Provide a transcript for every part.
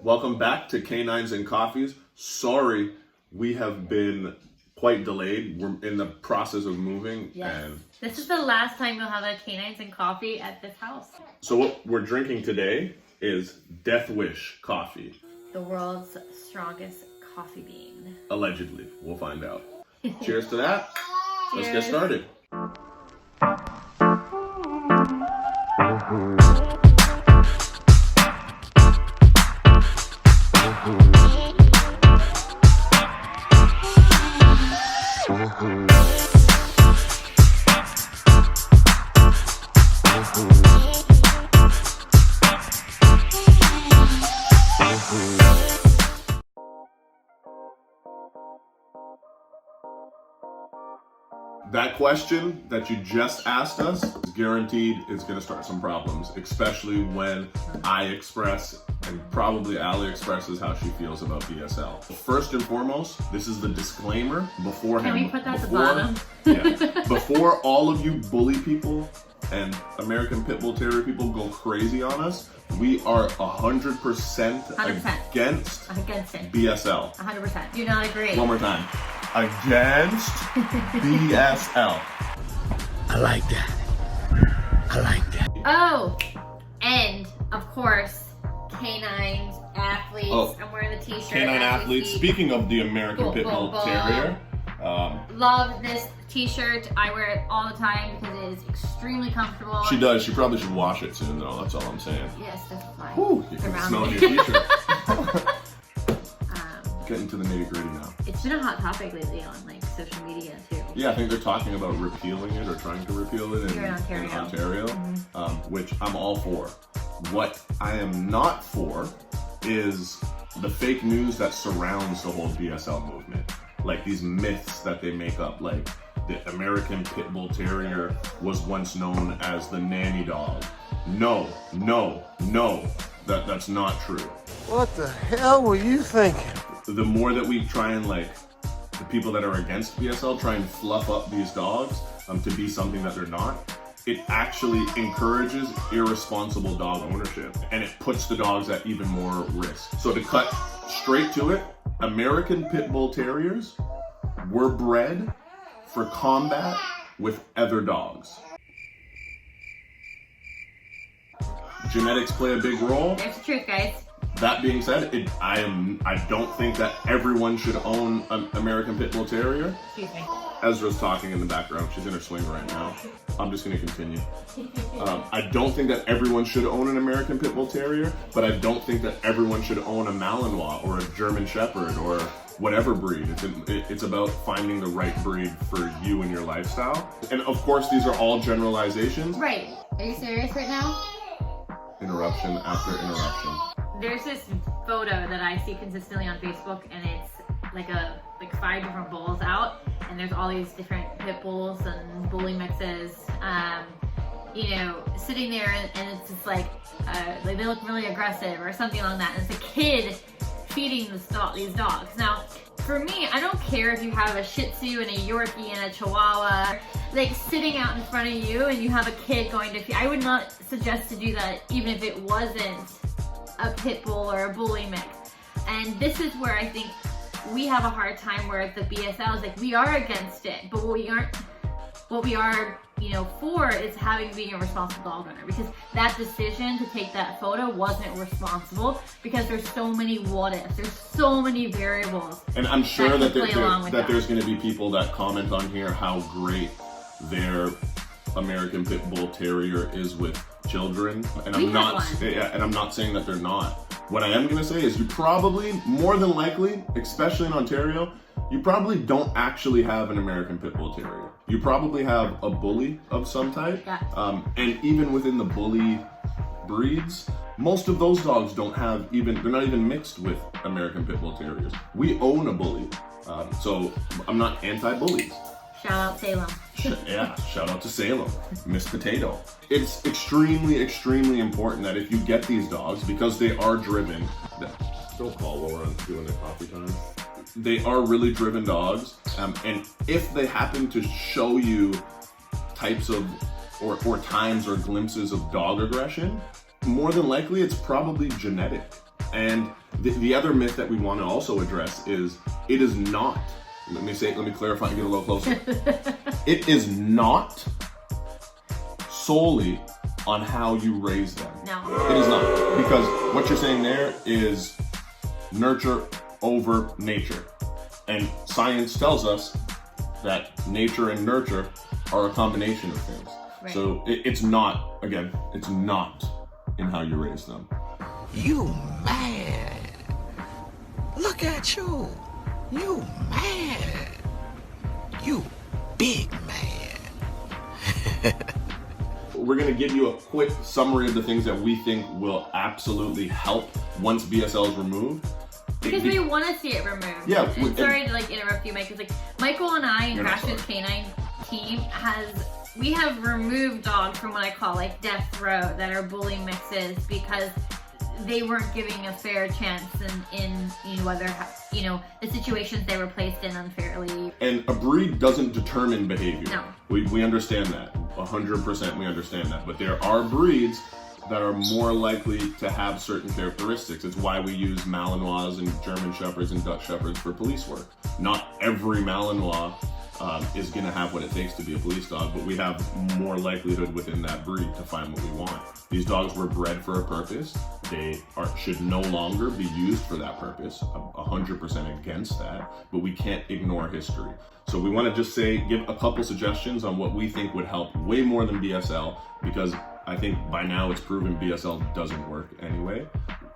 Welcome back to Canines and Coffees. Sorry, we have been quite delayed. We're in the process of moving. Yes. And this is the last time you'll have a Canines and Coffee at this house. So what we're drinking today is Death Wish coffee. The world's strongest coffee bean. Allegedly. We'll find out. Cheers to that. Cheers. Let's get started. That question that you just asked us is guaranteed is going to start some problems, especially when I express and probably Ali expresses how she feels about BSL. First and foremost, this is the disclaimer beforehand. Can we put that at the bottom? Yeah. Before all of you bully people and American Pit Bull Terrier people go crazy on us, we are 100% 100%. against it. BSL. 100%. Do not agree. One more time. Against BSL. I like that. I like that. Oh, and of course, Canines athletes. Oh, I'm wearing the t-shirt. Canine athletes. Speaking of the American Pit Bull Terrier. Love this t-shirt. I wear it all the time because it is extremely comfortable. She does. She probably should wash it soon, though. That's all I'm saying. Yes, that's fine. Whew, you can smell your t-shirt. Getting to the nitty gritty now. It's been a hot topic lately on like social media too. Yeah, I think they're talking about repealing it or trying to repeal it Here in Ontario. Which I'm all for. What I am not for is the fake news that surrounds the whole BSL movement. Like these myths that they make up, like the American Pit Bull Terrier was once known as the nanny dog. No, that's not true. What the hell were you thinking? The more that we try and the people that are against BSL try and fluff up these dogs to be something that they're not, it actually encourages irresponsible dog ownership and it puts the dogs at even more risk. So to cut straight to it, American Pit Bull Terriers were bred for combat with other dogs. Genetics play a big role. There's the truth, guys. That being said, I don't think that everyone should own an American Pit Bull Terrier. Excuse me. Ezra's talking in the background. She's in her swing right now. I'm just going to continue. I don't think that everyone should own an American Pit Bull Terrier, but I don't think that everyone should own a Malinois or a German Shepherd or whatever breed. It's about finding the right breed for you and your lifestyle. And of course, these are all generalizations. Right. Are you serious right now? Interruption after interruption. There's this photo that I see consistently on Facebook, and it's like 5 different bulls out, and there's all these different pit bulls and bully mixes, sitting there, and it's just like they look really aggressive or something like that. And it's a kid feeding these dogs. Now, for me, I don't care if you have a Shih Tzu and a Yorkie and a Chihuahua, sitting out in front of you, and you have a kid going to feed. I would not suggest to do that, even if it wasn't a pit bull or a bully mix. And this is where I think we have a hard time, where the BSL is we are against it, but what we are for is being a responsible dog owner, because that decision to take that photo wasn't responsible, because there's so many what ifs, there's so many variables. And I'm sure that there's going to be people that comment on here how great their American Pit Bull Terrier is with children, and I'm not saying that they're not. What I am going to say is you probably, more than likely, especially in Ontario, you probably don't actually have an American Pit Bull Terrier. You probably have a bully of some type. Yeah. And even within the bully breeds, most of those dogs they're not even mixed with American Pit Bull Terriers. We own a bully, so I'm not anti-bullies. Shout out Salem. Yeah, shout out to Salem, Miss Potato. It's extremely, extremely important that if you get these dogs, because they are driven, don't call Laura doing their coffee time. They are really driven dogs, and if they happen to show you types of or times or glimpses of dog aggression, more than likely it's probably genetic. And The other myth that we want to also address is it is not. Let me clarify and get a little closer. It is not solely on how you raise them. No. It is not. Because what you're saying there is nurture over nature. And science tells us that nature and nurture are a combination of things. Right. So it's not, again, it's not in how you raise them. You mad. Look at you. You mad. You big man. We're going to give you a quick summary of the things that we think will absolutely help once BSL is removed. Because we want to see it removed. Yeah. And sorry to like interrupt you, Mike. It's like Michael and I and Crash's Canine team we have removed dogs from what I call like death row that are bully mixes because they weren't giving a fair chance in whether the situations they were placed in unfairly. And a breed doesn't determine behavior. No. We understand that. 100% we understand that. But there are breeds that are more likely to have certain characteristics. It's why we use Malinois and German Shepherds and Dutch Shepherds for police work. Not every Malinois is going to have what it takes to be a police dog, but we have more likelihood within that breed to find what we want. These dogs were bred for a purpose. They should no longer be used for that purpose. 100% against that, but we can't ignore history. So we want to just give a couple suggestions on what we think would help way more than BSL, because I think by now it's proven BSL doesn't work anyway.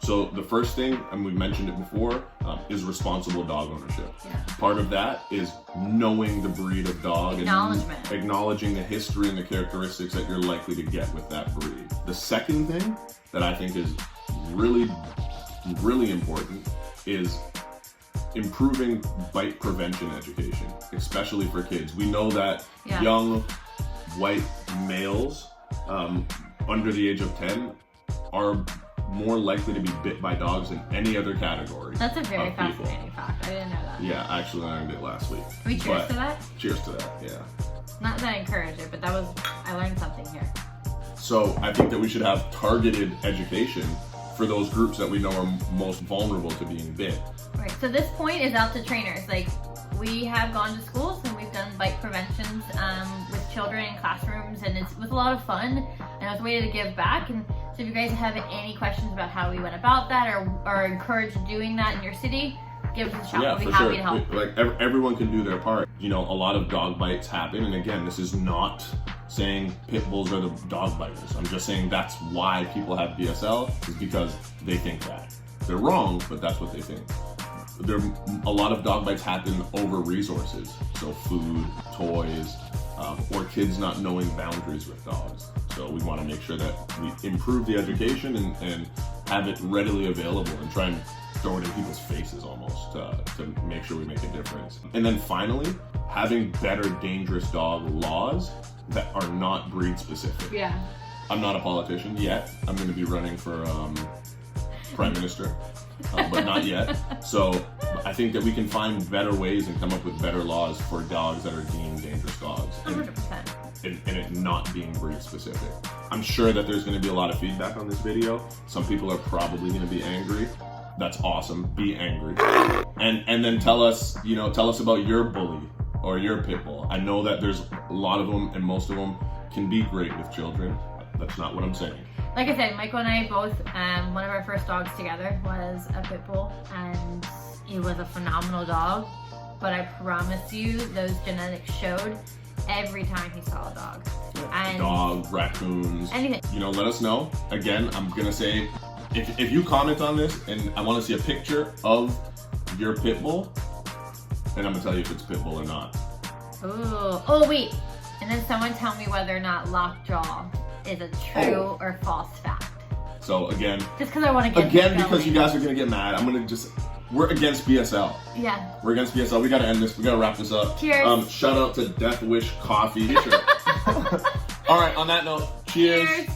So the first thing, and we've mentioned it before, is responsible dog ownership. Yeah. Part of that is knowing the breed of dog and acknowledging the history and the characteristics that you're likely to get with that breed. The second thing that I think is really, really important is improving bite prevention education, especially for kids. We know that young white males under the age of 10 are more likely to be bit by dogs than any other category. That's a very fascinating fact. I didn't know that. Yeah, actually I learned it last week. Can we cheers to that? Cheers to that, yeah. Not that I encourage it, but I learned something here. So I think that we should have targeted education for those groups that we know are most vulnerable to being bit. Right, so this point is out to trainers. Like, we have gone to schools and we've done bite preventions with children in classrooms, and it was a lot of fun, and it was a way to give back. And so if you guys have any questions about how we went about that or are encouraged doing that in your city, give us a shout. We'll be happy to help. Like everyone can do their part. A lot of dog bites happen, and again, this is not saying pit bulls are the dog biters. I'm just saying that's why people have BSL, is because they think that. They're wrong, but that's what they think. A lot of dog bites happen over resources, so food, toys, or kids not knowing boundaries with dogs. So we want to make sure that we improve the education and have it readily available and try and throw it in people's faces almost to make sure we make a difference. And then finally, having better dangerous dog laws that are not breed specific. Yeah. I'm not a politician yet. I'm going to be running for prime minister. But not yet. So I think that we can find better ways and come up with better laws for dogs that are deemed dangerous dogs. 100%. And it not being breed specific. I'm sure that there's going to be a lot of feedback on this video. Some people are probably going to be angry. That's awesome. Be angry. And then tell us about your bully or your pit bull. I know that there's a lot of them, and most of them can be great with children. That's not what I'm saying. Like I said, Michael and I both, one of our first dogs together was a pit bull, and he was a phenomenal dog. But I promise you, those genetics showed every time he saw a dog. And dog, raccoons, anything. Let us know. Again, I'm gonna say, if you comment on this, and I want to see a picture of your pit bull, and I'm gonna tell you if it's pit bull or not. Ooh. Oh wait, and then someone tell me whether or not lockjaw is a true or false fact. So again, just because I want to get because you guys are gonna get mad, we're against BSL. Yeah. We're against BSL. We gotta end this. We gotta wrap this up. Cheers. Shout out to Death Wish Coffee. All right. On that note, cheers.